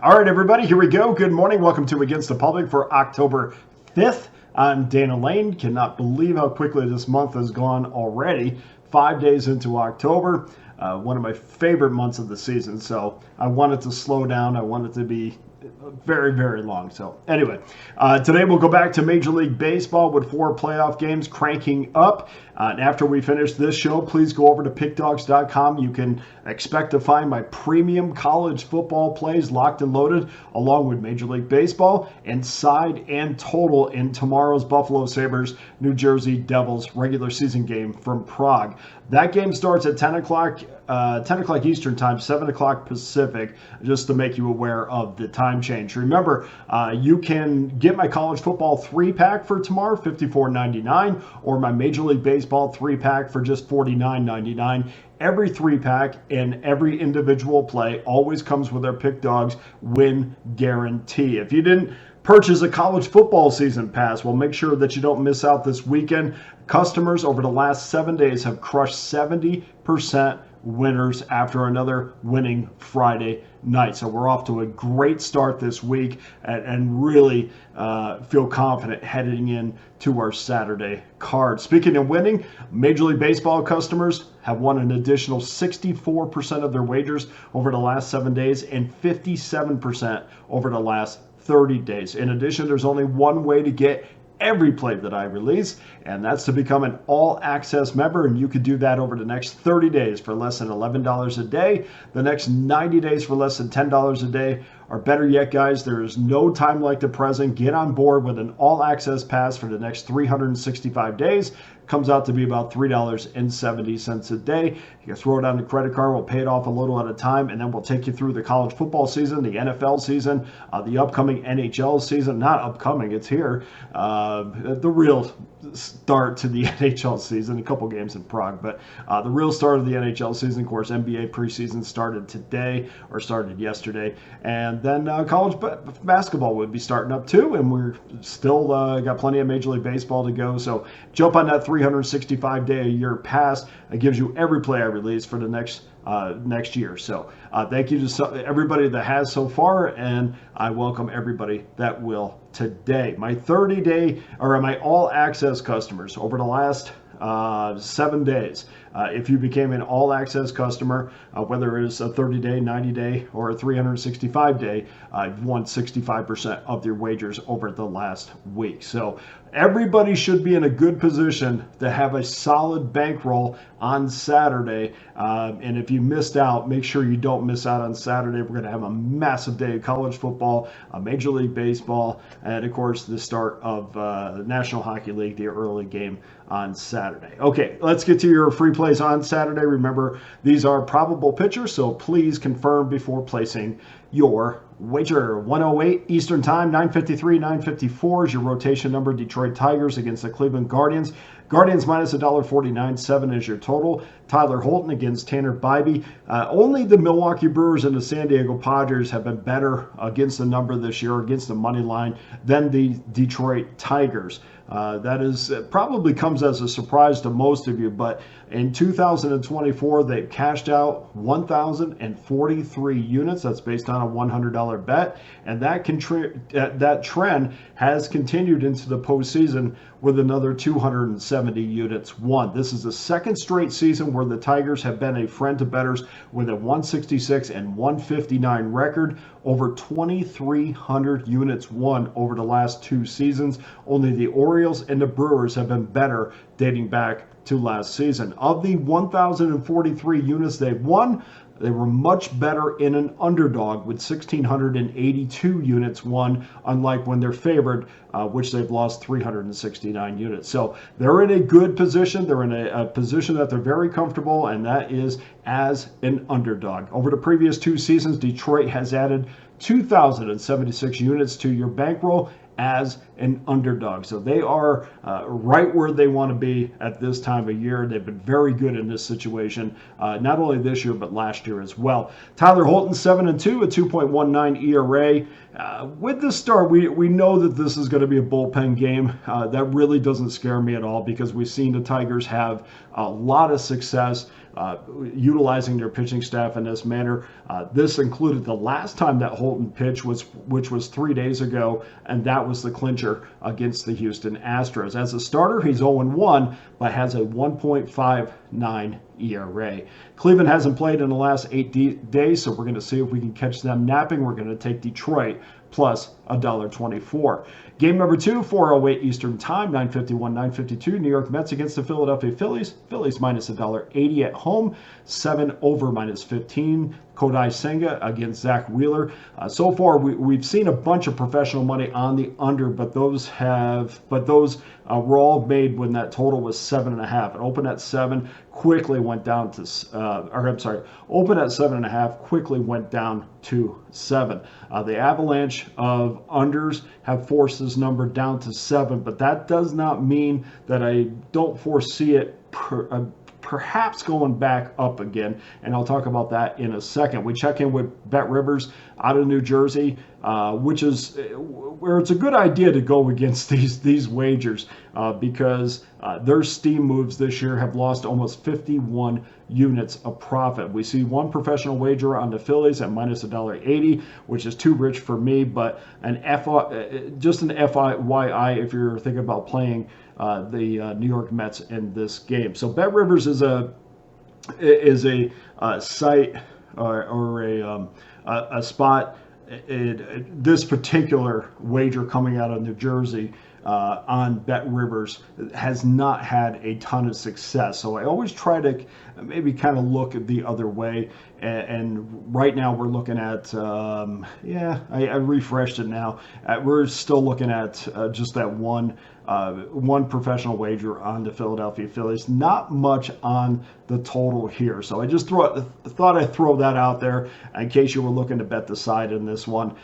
All right, everybody, here we go. Good morning. Welcome to Against the Public for October 5th. I'm Dana Lane. Cannot believe how quickly this month has gone already. 5 days into October, one of my favorite months of the season. So I want it to slow down. I want it to be very, very long. So anyway, today we'll go back to Major League Baseball with 4 playoff games cranking up. And after we finish this show, please go over to Pickdawgz.com. You can expect to find my premium college football plays locked and loaded, along with Major League Baseball and side and total in tomorrow's Buffalo Sabres, New Jersey Devils regular season game from Prague. That game starts at 10 o'clock Eastern time, 7 o'clock Pacific, just to make you aware of the time change. Remember, you can get my college football 3-pack for tomorrow, $54.99, or my Major League Baseball 3-pack for just $49.99. Every 3-pack and every individual play always comes with our Pick Dawgz win guarantee. If you didn't purchase a college football season pass, well, make sure that you don't miss out this weekend. Customers over the last 7 days have crushed 70% winners after another winning Friday night. So we're off to a great start this week and really feel confident heading in to our Saturday card. Speaking of winning, Major League Baseball customers have won an additional 64% of their wagers over the last 7 days and 57% over the last 30 days. In addition, there's only one way to get every play that I release, and that's to become an all-access member, and you could do that over the next 30 days for less than $11 a day, the next 90 days for less than $10 a day, or better yet, guys, there is no time like the present. Get on board with an all-access pass for the next 365 days. Comes out to be about $3.70 a day. You can throw it on the credit card. We'll pay it off a little at a time, and then we'll take you through the college football season, the NFL season, the upcoming NHL season. Not upcoming, it's here. The real start to the NHL season, a couple games in Prague, but the real start of the NHL season, of course, NBA preseason started yesterday, and then college basketball would be starting up too, and we're still got plenty of Major League Baseball to go, so jump on that 365-day-a-year pass. It gives you every play I release for the next year. So thank you to everybody that has so far, and I welcome everybody that will today. My 30-day or my all-access customers over the last 7 days. If you became an all-access customer, whether it's a 30-day, 90-day, or a 365-day, you've won 65% of your wagers over the last week. So everybody should be in a good position to have a solid bankroll on Saturday. And if you missed out, make sure you don't miss out on Saturday. We're going to have a massive day of college football, Major League Baseball, and of course the start of the National Hockey League, the early game on Saturday. Okay, let's get to your free plays on Saturday. Remember, these are probable pitchers, so please confirm before placing your wager. 1:08 Eastern Time, 9:53, 9:54 is your rotation number. Detroit Tigers against the Cleveland Guardians. Guardians minus $1.49. 7 is your total. Tyler Holton against Tanner Bibee. Only the Milwaukee Brewers and the San Diego Padres have been better against the number this year, against the money line, than the Detroit Tigers. That is probably comes as a surprise to most of you, but in 2024, they cashed out 1,043 units. That's based on a $100 bet, and that trend has continued into the postseason with another 270 units won. This is the second straight season where the Tigers have been a friend to bettors with a 166 and 159 record, over 2,300 units won over the last 2 seasons. Only the Orioles and the Brewers have been better dating back to last season. Of the 1,043 units they've won, they were much better in an underdog with 1,682 units won, unlike when they're favored, which they've lost 369 units. So they're in a good position. They're in a position that they're very comfortable, and that is as an underdog. Over the previous 2 seasons, Detroit has added 2,076 units to your bankroll as an underdog. So they are right where they want to be at this time of year. They've been very good in this situation, not only this year, but last year as well. Tyler Holton, 7-2, a 2.19 ERA. With this start, we know that this is going to be a bullpen game. That really doesn't scare me at all because we've seen the Tigers have a lot of success utilizing their pitching staff in this manner. This included the last time that Holton pitched, which was 3 days ago, and that was the clincher against the Houston Astros. As a starter, he's 0-1, but has a 1.59 ERA. Cleveland hasn't played in the last 8 days, so we're going to see if we can catch them napping. We're going to take Detroit plus $1.24. Game number 2, 4:08 Eastern Time, 9:51, 9:52. New York Mets against the Philadelphia Phillies. Phillies minus $1.80 at home. 7 over minus 15. Kodai Senga against Zach Wheeler. So far, we've seen a bunch of professional money on the under, but those were all made when that total was 7.5. It opened at 7, quickly went down to, opened at 7.5, quickly went down to 7. The avalanche of unders have forced this number down to 7, but that does not mean that I don't foresee it perhaps going back up again, and I'll talk about that in a second. We check in with Bet Rivers out of New Jersey, which is where it's a good idea to go against these wagers because their steam moves this year have lost almost 51 units of profit. We see one professional wager on the Phillies at minus $1.80, which is too rich for me, but just an FYI if you're thinking about playing the New York Mets in this game. So Bet Rivers is a site or a spot. This particular wager coming out of New Jersey on Bet Rivers has not had a ton of success. So I always try to maybe kind of look the other way. And right now we're looking at, I refreshed it now. We're still looking at just that one professional wager on the Philadelphia Phillies. Not much on the total here. So I just thought I'd throw that out there in case you were looking to bet the side in this one.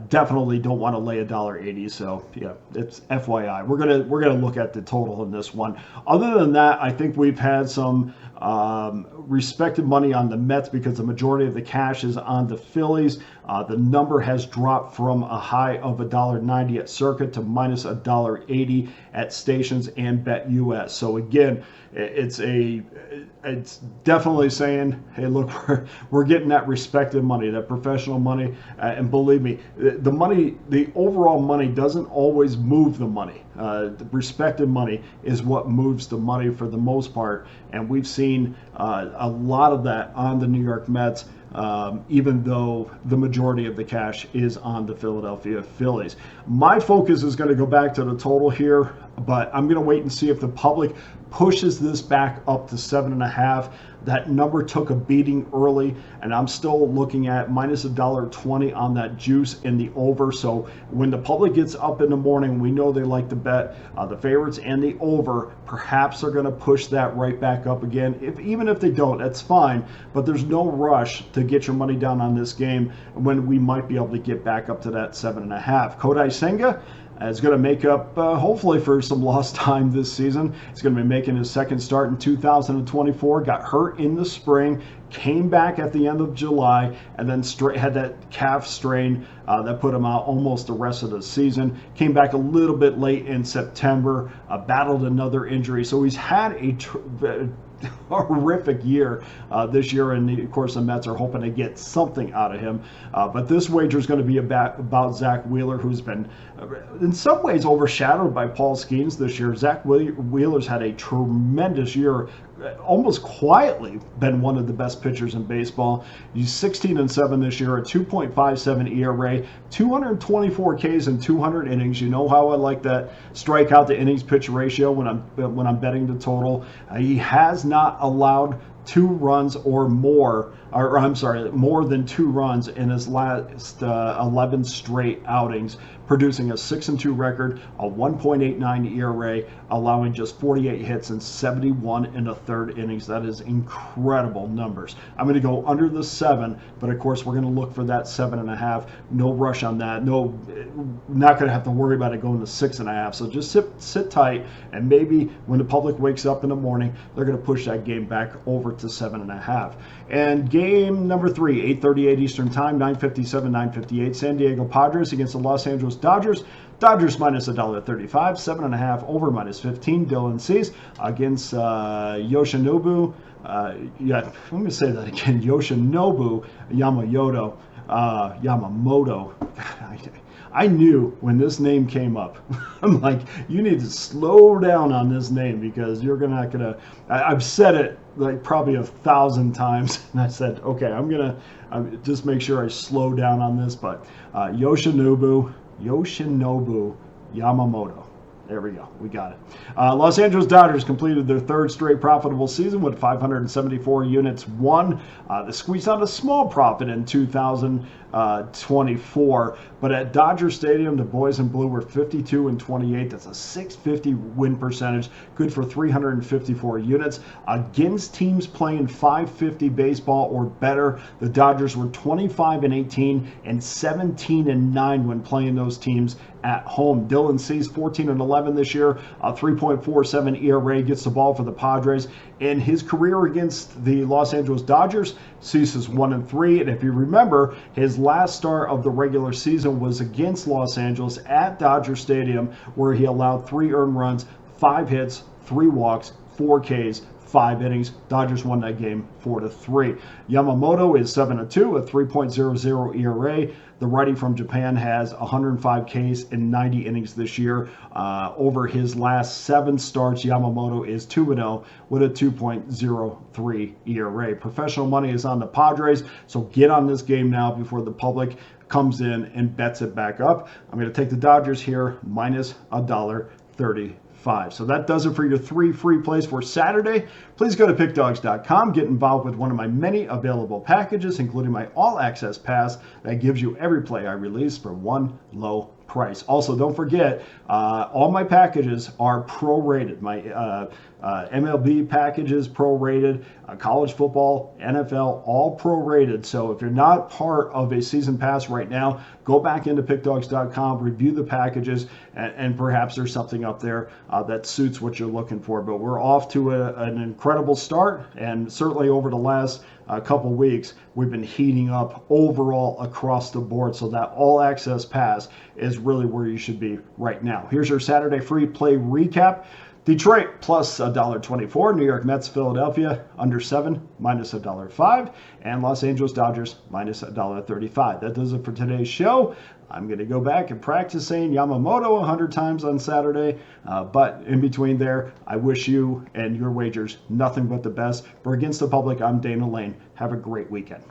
Definitely don't want to lay $1.80. So yeah, it's FYI. We're gonna look at the total in this one. Other than that, I think we've had some respected money on the Mets because the majority of the cash is on the Phillies. The number has dropped from a high of $1.90 at Circuit to minus $1.80 at stations and Bet US. So again, it's definitely saying, hey, look, we're getting that respected money, that professional money, and believe me, the overall money doesn't always move the money. The respected money is what moves the money for the most part, and we've seen a lot of that on the New York Mets. Even though the majority of the cash is on the Philadelphia Phillies. My focus is going to go back to the total here, but I'm going to wait and see if the public pushes this back up to 7.5. That number took a beating early, and I'm still looking at minus $1.20 on that juice in the over. So when the public gets up in the morning, we know they like to bet the favorites and the over. Perhaps they're going to push that right back up again. Even if they don't, that's fine. But there's no rush to get your money down on this game when we might be able to get back up to that 7.5. Kodai Senga is going to make up, hopefully, for some lost time this season. He's going to be making his second start in 2024. Got hurt in the spring, came back at the end of July, and then had that calf strain that put him out almost the rest of the season. Came back a little bit late in September, battled another injury. So he's had a horrific year this year, and of course the Mets are hoping to get something out of him. But this wager is going to be about Zach Wheeler, who's been in some ways overshadowed by Paul Skeens this year. Zach Wheeler's had a tremendous year, almost quietly been one of the best pitchers in baseball. He's 16-7 this year, a 2.57 ERA, 224 Ks in 200 innings. You know how I like that strikeout to innings pitch ratio when I'm betting the total. He has not allowed 2 runs or more, more than 2 runs in his last 11 straight outings, producing a 6-2 record, a 1.89 ERA, allowing just 48 hits and 71 in the third innings. That is incredible numbers. I'm going to go under the 7, but of course we're going to look for that 7.5. No rush on that. No, not going to have to worry about it going to 6.5. So just sit tight, and maybe when the public wakes up in the morning, they're going to push that game back over to 7.5. And game number 3, 8:38 Eastern Time, 9:57, 9:58. San Diego Padres against the Los Angeles Dodgers. Dodgers minus $1.35, 7.5 over minus 15. Dylan Cease against Yoshinobu Yeah, let me say that again. Yoshinobu Yamamoto. I knew when this name came up, I'm like, you need to slow down on this name because you're not gonna. I've said it like probably 1,000 times, and I said, okay, I'm gonna just make sure I slow down on this. But Yoshinobu Yamamoto. There we go. We got it. Los Angeles Dodgers completed their third straight profitable season with 574 units won. They squeezed out a small profit in 2024, but at Dodger Stadium, the boys in blue were 52-28. That's a .650 win percentage, good for 354 units. Against teams playing .550 baseball or better, the Dodgers were 25-18 and 17-9 when playing those teams at home. Dylan Cease, 14-11 this year, a 3.47 ERA, gets the ball for the Padres. In his career against the Los Angeles Dodgers, Cease is 1-3, and if you remember, his last start of the regular season was against Los Angeles at Dodger Stadium, where he allowed 3 earned runs, 5 hits, 3 walks, 4 Ks, 5 innings. Dodgers won that game 4-3. Yamamoto is 7-2, a 3.00 ERA. The righty from Japan has 105 Ks in 90 innings this year. Over his last 7 starts, Yamamoto is 2-0 with a 2.03 ERA. Professional money is on the Padres, so get on this game now before the public comes in and bets it back up. I'm going to take the Dodgers here minus $1.35. So that does it for your 3 free plays for Saturday. Please go to pickdawgz.com. Get involved with one of my many available packages, including my all-access pass that gives you every play I release for one low price. Also, don't forget, all my packages are prorated. My MLB packages prorated, college football, NFL, all prorated. So if you're not part of a season pass right now, go back into pickdawgz.com, review the packages, and perhaps there's something up there that suits what you're looking for. But we're off to an incredible start, and certainly over the last couple weeks, we've been heating up overall across the board. So that all-access pass is really where you should be right now. Here's your Saturday free play recap. Detroit plus $1.24, New York Mets, Philadelphia under 7 minus $1.05, and Los Angeles Dodgers minus $1.35. That does it for today's show. I'm going to go back and practice saying Yamamoto 100 times on Saturday, but in between there, I wish you and your wagers nothing but the best. For Against the Public, I'm Dana Lane. Have a great weekend.